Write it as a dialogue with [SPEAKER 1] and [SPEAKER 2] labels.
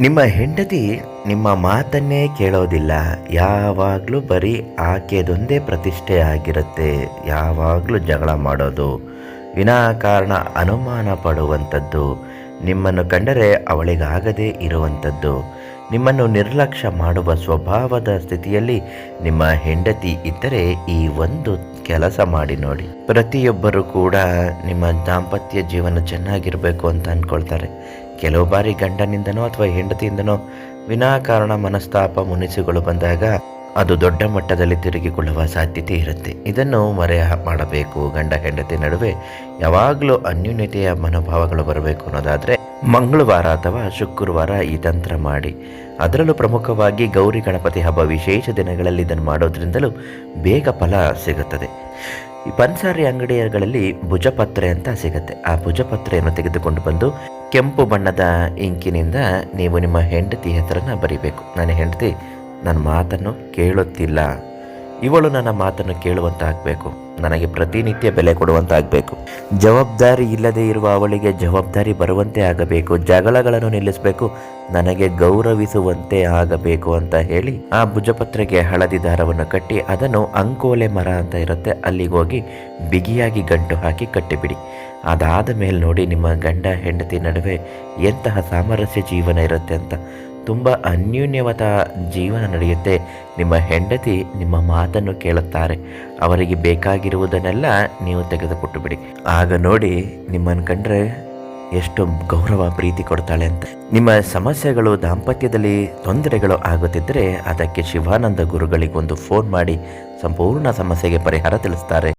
[SPEAKER 1] ನಿಮ್ಮ ಹೆಂಡತಿ ನಿಮ್ಮ ಮಾತನ್ನೇ ಕೇಳೋದಿಲ್ಲ. ಯಾವಾಗಲೂ ಬರೀ ಆಕೆದೊಂದೇ ಪ್ರತಿಷ್ಠೆ ಆಗಿರುತ್ತೆ. ಯಾವಾಗಲೂ ಜಗಳ ಮಾಡೋದು, ವಿನಾಕಾರಣ ಅನುಮಾನ ಪಡುವಂಥದ್ದು, ನಿಮ್ಮನ್ನು ಕಂಡರೆ ಅವಳಿಗಾಗದೇ ಇರುವಂಥದ್ದು, ನಿಮ್ಮನ್ನು ನಿರ್ಲಕ್ಷ್ಯ ಮಾಡುವ ಸ್ವಭಾವದ ಸ್ಥಿತಿಯಲ್ಲಿ ನಿಮ್ಮ ಹೆಂಡತಿ ಇದ್ದರೆ ಈ ಒಂದು ಕೆಲಸ ಮಾಡಿ ನೋಡಿ. ಪ್ರತಿಯೊಬ್ಬರು ಕೂಡ ನಿಮ್ಮ ದಾಂಪತ್ಯ ಜೀವನ ಚೆನ್ನಾಗಿರಬೇಕು ಅಂತ ಅಂದ್ಕೊಳ್ತಾರೆ. ಕೆಲವು ಬಾರಿ ಗಂಡನಿಂದನೋ ಅಥವಾ ಹೆಂಡತಿಯಿಂದನೋ ವಿನಾಕಾರಣ ಮನಸ್ತಾಪ ಮುನಿಸುಗಳು ಬಂದಾಗ ಅದು ದೊಡ್ಡ ಮಟ್ಟದಲ್ಲಿ ತಿರುಗಿಕೊಳ್ಳುವ ಸಾಧ್ಯತೆ ಇರುತ್ತೆ. ಇದನ್ನು ಮಾಡಬೇಕು. ಗಂಡ ಹೆಂಡತಿ ನಡುವೆ ಯಾವಾಗಲೂ ಅನ್ಯೂನ್ಯತೆಯ ಮನೋಭಾವಗಳು ಬರಬೇಕು ಅನ್ನೋದಾದರೆ ಮಂಗಳವಾರ ಅಥವಾ ಶುಕ್ರವಾರ ಈ ತಂತ್ರ ಮಾಡಿ. ಅದರಲ್ಲೂ ಪ್ರಮುಖವಾಗಿ ಗೌರಿ ಗಣಪತಿ ಹಬ್ಬ ವಿಶೇಷ ದಿನಗಳಲ್ಲಿ ಇದನ್ನು ಮಾಡೋದ್ರಿಂದಲೂ ಬೇಗ ಫಲ ಸಿಗುತ್ತದೆ. ಈ ಪನ್ಸಾರಿ ಅಂಗಡಿಗಳಲ್ಲಿ ಭುಜಪತ್ರೆ ಅಂತ ಸಿಗುತ್ತೆ. ಆ ಭುಜಪತ್ರೆಯನ್ನು ತೆಗೆದುಕೊಂಡು ಬಂದು ಕೆಂಪು ಬಣ್ಣದ ಇಂಕಿನಿಂದ ನೀವು ನಿಮ್ಮ ಹೆಂಡತಿ ಹೆಸರನ್ನು ಬರಿಬೇಕು. ನನ್ನ ಹೆಂಡತಿ ನನ್ನ ಮಾತನ್ನು ಕೇಳುತ್ತಿಲ್ಲ, ಇವಳು ನನ್ನ ಮಾತನ್ನು ಕೇಳುವಂತಾಗಬೇಕು, ನನಗೆ ಪ್ರತಿನಿತ್ಯ ಬೆಲೆ ಕೊಡುವಂತಾಗಬೇಕು, ಜವಾಬ್ದಾರಿ ಇಲ್ಲದೆ ಇರುವ ಅವಳಿಗೆ ಜವಾಬ್ದಾರಿ ಬರುವಂತೆ ಆಗಬೇಕು, ಜಗಳಗಳನ್ನು ನಿಲ್ಲಿಸಬೇಕು, ನನಗೆ ಗೌರವಿಸುವಂತೆ ಆಗಬೇಕು ಅಂತ ಹೇಳಿ ಆ ಭುಜಪತ್ರೆಗೆ ಹಳದಿ ದಾರವನ್ನು ಕಟ್ಟಿ ಅದನ್ನು ಅಂಕೋಲೆ ಮರ ಅಂತ ಇರುತ್ತೆ, ಅಲ್ಲಿಗೆ ಹೋಗಿ ಬಿಗಿಯಾಗಿ ಗಂಟು ಹಾಕಿ ಕಟ್ಟಿಬಿಡಿ. ಅದಾದ ಮೇಲೆ ನೋಡಿ ನಿಮ್ಮ ಗಂಡ ಹೆಂಡತಿ ನಡುವೆ ಎಂತಹ ಸಾಮರಸ್ಯ ಜೀವನ ಇರುತ್ತೆ ಅಂತ. ತುಂಬ ಅನ್ಯೂನ್ಯವಾದ ಜೀವನ ನಡೆಯುತ್ತೆ. ನಿಮ್ಮ ಹೆಂಡತಿ ನಿಮ್ಮ ಮಾತನ್ನು ಕೇಳುತ್ತಾರೆ. ಅವರಿಗೆ ಬೇಕಾಗಿರುವುದನ್ನೆಲ್ಲ ನೀವು ತೆಗೆದುಕೊಟ್ಟು ಬಿಡಿ. ಆಗ ನೋಡಿ ನಿಮ್ಮನ್ನು ಕಂಡ್ರೆ ಎಷ್ಟು ಗೌರವ ಪ್ರೀತಿ ಕೊಡ್ತಾಳೆ ಅಂತ. ನಿಮ್ಮ ಸಮಸ್ಯೆಗಳು ದಾಂಪತ್ಯದಲ್ಲಿ ತೊಂದರೆಗಳು ಆಗುತ್ತಿದ್ದರೆ ಅದಕ್ಕೆ ಶಿವಾನಂದ ಗುರುಗಳಿಗೊಂದು ಫೋನ್ ಮಾಡಿ ಸಂಪೂರ್ಣ ಸಮಸ್ಯೆಗೆ ಪರಿಹಾರ ತಿಳಿಸ್ತಾರೆ.